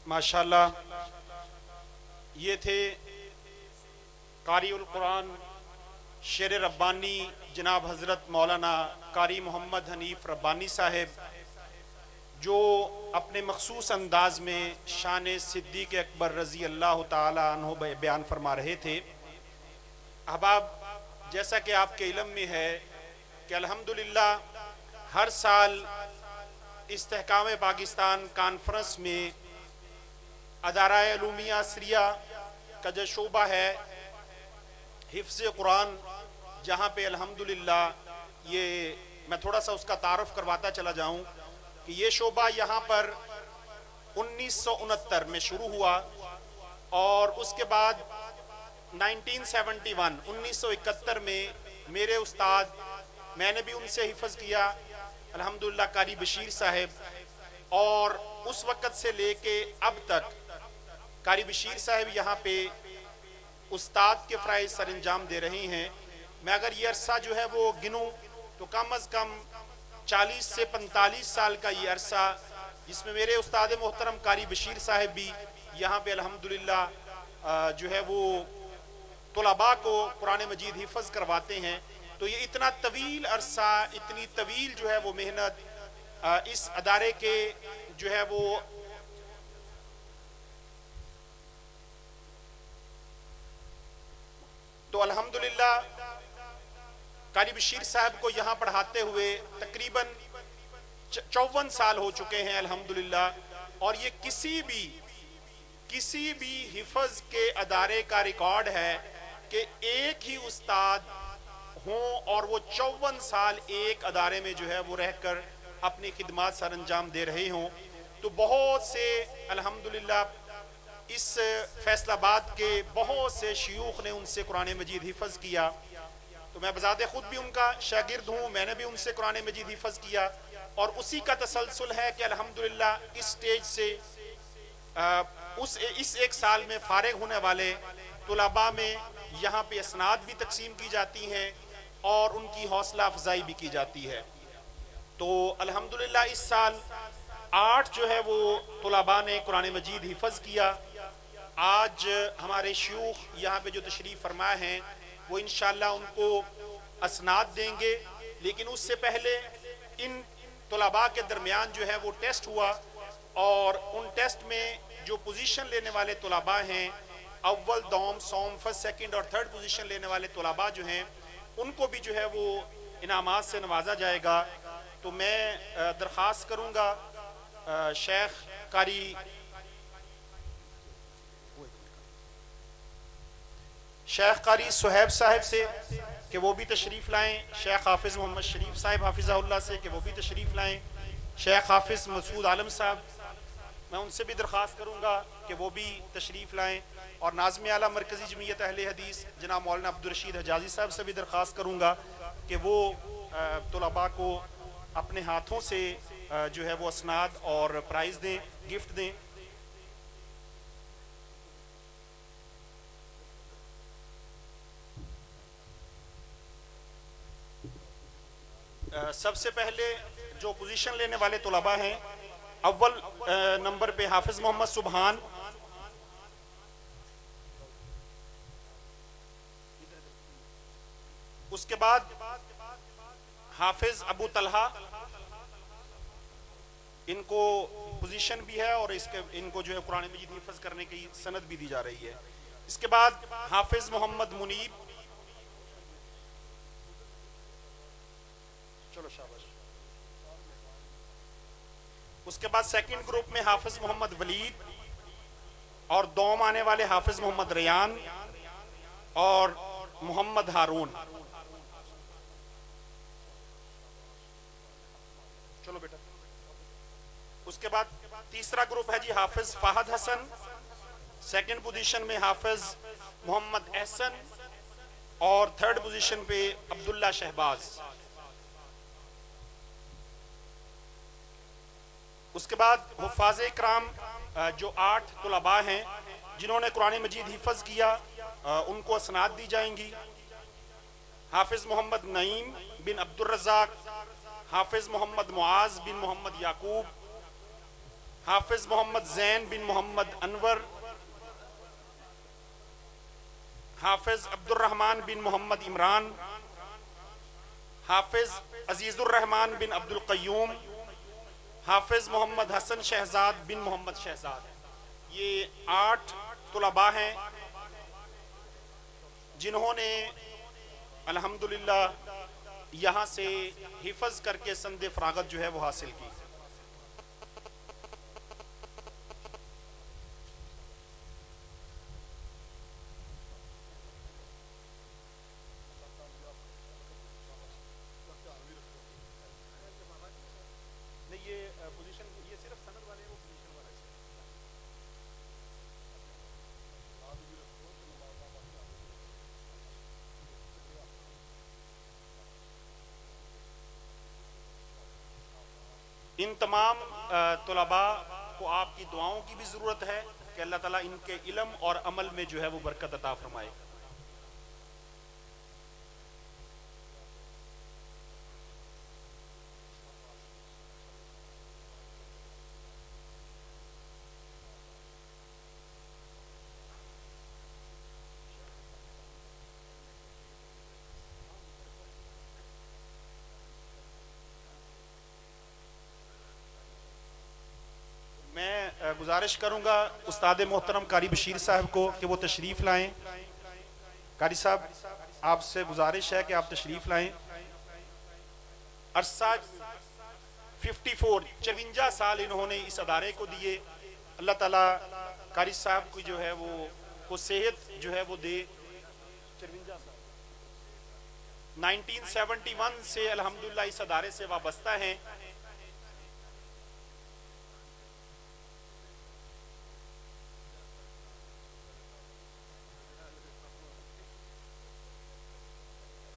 माशाल्लाह ये थे कारी उल कुरान शेर रब्बानी जनाब हज़रत मौलाना कारी मोहम्मद हनीफ रब्बानी साहिब, जो अपने मखसूस अंदाज में शान सिद्दीक़ अकबर रज़ी अल्लाह ताला अन्हु बयान फरमा रहे थे। अहबाब, जैसा कि आपके इल्म में है कि अल्हम्दुलिल्लाह हर साल इस्तेहकाम पाकिस्तान कॉन्फ्रेंस में अदारा-ए उलूमिया असरिया का जो शोबा है हिफ्ज़ कुरान, जहाँ पे अल्हम्दुलिल्लाह ये मैं थोड़ा सा उसका तारुफ करवाता चला जाऊँ कि ये शोबा यहाँ पर 1969 में शुरू हुआ और उसके बाद 1971 में मेरे उस्ताद, मैंने भी उनसे हिफ़्ज़ किया अल्हम्दुलिल्लाह, कारी बशीर साहिब, और उस वक़्त से लेके अब तक कारी बशीर साहिब यहाँ पे उस्ताद के फ़राइज़ सर अंजाम दे रहे हैं। मैं अगर ये अरसा जो है वो गिनूँ तो कम अज़ कम 40 से 45 साल का ये अरसा, जिसमें मेरे उस्ताद मोहतरम कारी बशीर साहिब भी यहाँ पे अल्हम्दुलिल्लाह जो है वो तुलबा को कुरान मजीद हिफ़्ज़ करवाते हैं। तो ये इतना तवील अरसा, इतनी तवील जो है वो मेहनत इस अदारे के जो है वो तो अल्हम्दुलिल्लाह कारी बशीर साहब को यहाँ पढ़ाते हुए तकरीबन 54 साल हो चुके हैं अल्हम्दुलिल्लाह। और ये किसी भी हिफ़्ज़ के अदारे का रिकॉर्ड है कि एक ही उस्ताद हों और वो 54 साल एक अदारे में जो है वो रहकर अपनी खिदमत सर अंजाम दे रहे हों। तो बहुत से अल्हम्दुलिल्लाह इस फैसलाबाद के बहुत से शयूख ने उनसे कुरान मजीद हिफ़्ज़ किया। तो मैं बज़ाते ख़ुद भी उनका शागिर्द हूँ, मैंने भी उनसे कुरान मजीद हिफ़्ज़ किया और उसी का तसलसल है कि अल्हम्दुलिल्लाह इस स्टेज से इस एक साल में फ़ारिग होने वाले तुलबा में यहाँ पे असनाद भी तकसीम की जाती हैं और उनकी हौसला अफजाई भी की जाती है। तो अल्हम्दुलिल्लाह इस साल 8 जो है वो तुलबा ने कुरान मजीद हिफ़्ज़ किया। आज हमारे शयूख यहाँ पे जो तशरीफ़ फरमा हैं वो इंशाअल्लाह उनको असनाद देंगे, लेकिन उससे पहले इन तुलबा के दरमियान जो है वो टेस्ट हुआ और उन टेस्ट में जो पोजीशन लेने वाले तुलबा हैं, अव्वल, दौम, सौम, फर्स्ट, सेकंड और थर्ड पोजीशन लेने वाले तुलबा जो हैं उनको भी जो है वो इनामात से नवाजा जाएगा। तो मैं दरख्वास्त करूँगा शेख कारी सुहैब साहिब से कि वो भी तशरीफ़ लाएँ, शेख हाफिज़ मोहम्मद शरीफ साहिब हाफिज़हुल्लाह से कि वो भी तशरीफ़ लाएँ, शेख हाफिज़ मसूद आलम साहब, मैं उनसे भी दरख्वास्त करूँगा कि वो भी तशरीफ़ लाएँ, और नाज़िम आला मरकज़ी जमीयत अहले हदीस जनाब मौलाना अब्दुल रशीद हजाज़ी साहब से भी दरख्वास्त करूँगा कि वो तुलबा को अपने हाथों से जो है वो असनाद और प्राइज़ दें, गिफ्ट दें। सबसे पहले जो पोजीशन लेने वाले तुलबा हैं, अव्वल नंबर पे हाफिज़ मोहम्मद सुबहान, उसके बाद हाफिज़ अबू तलहा, इनको पोजीशन भी है और इनको जो है कुरान मजीद हिफ़्ज़ करने की सनद भी दी जा रही है। इसके बाद हाफिज़ मोहम्मद मुनीब, चलो शाबाश। उसके बाद सेकंड ग्रुप में हाफिज़ मोहम्मद वलीद और दौम आने वाले हाफिज़ मोहम्मद रियान और मोहम्मद हारून। चलो बेटा। उसके बाद तीसरा ग्रुप है जी हाफिज़ फ़ाहद हसन, सेकंड पोजीशन में हाफिज़ मोहम्मद एहसन और थर्ड पोजीशन पे अब्दुल्ला शहबाज। उसके बाद हुफ़ाज़ इकराम जो 8 तुलबा हैं जिन्होंने कुरान मजीद हिफ़्ज़ किया, उनको असनाद दी जाएंगी। हाफिज़ मोहम्मद नईम बिन अब्दुल रज़ाक, हाफिज़ मोहम्मद मुआज़ बिन मोहम्मद याकूब, حافظ محمد زین بن محمد انور، حافظ عبد الرحمن بن محمد عمران، حافظ عزیز الرحمن بن عبد القیوم، حافظ محمد حسن شہزاد بن محمد شہزاد۔ یہ 8 طلباء ہیں جنہوں نے الحمدللہ یہاں سے حفظ کر کے سند فراغت جو ہے وہ حاصل کی۔ ان تمام طلباء کو آپ کی دعاؤں کی بھی ضرورت ہے کہ اللہ تعالیٰ ان کے علم اور عمل میں جو ہے وہ برکت عطا فرمائے۔ میں گزارش کروں گا استاد محترم قاری بشیر صاحب کو کہ وہ تشریف لائیں۔ قاری صاحب آپ سے گزارش ہے کہ آپ تشریف لائیں۔ عرصہ 54 سال انہوں نے اس ادارے کو دیے۔ اللہ تعالیٰ قاری صاحب کو جو ہے وہ صحت جو ہے وہ دے۔ 1971 سے الحمدللہ اس ادارے سے وابستہ ہیں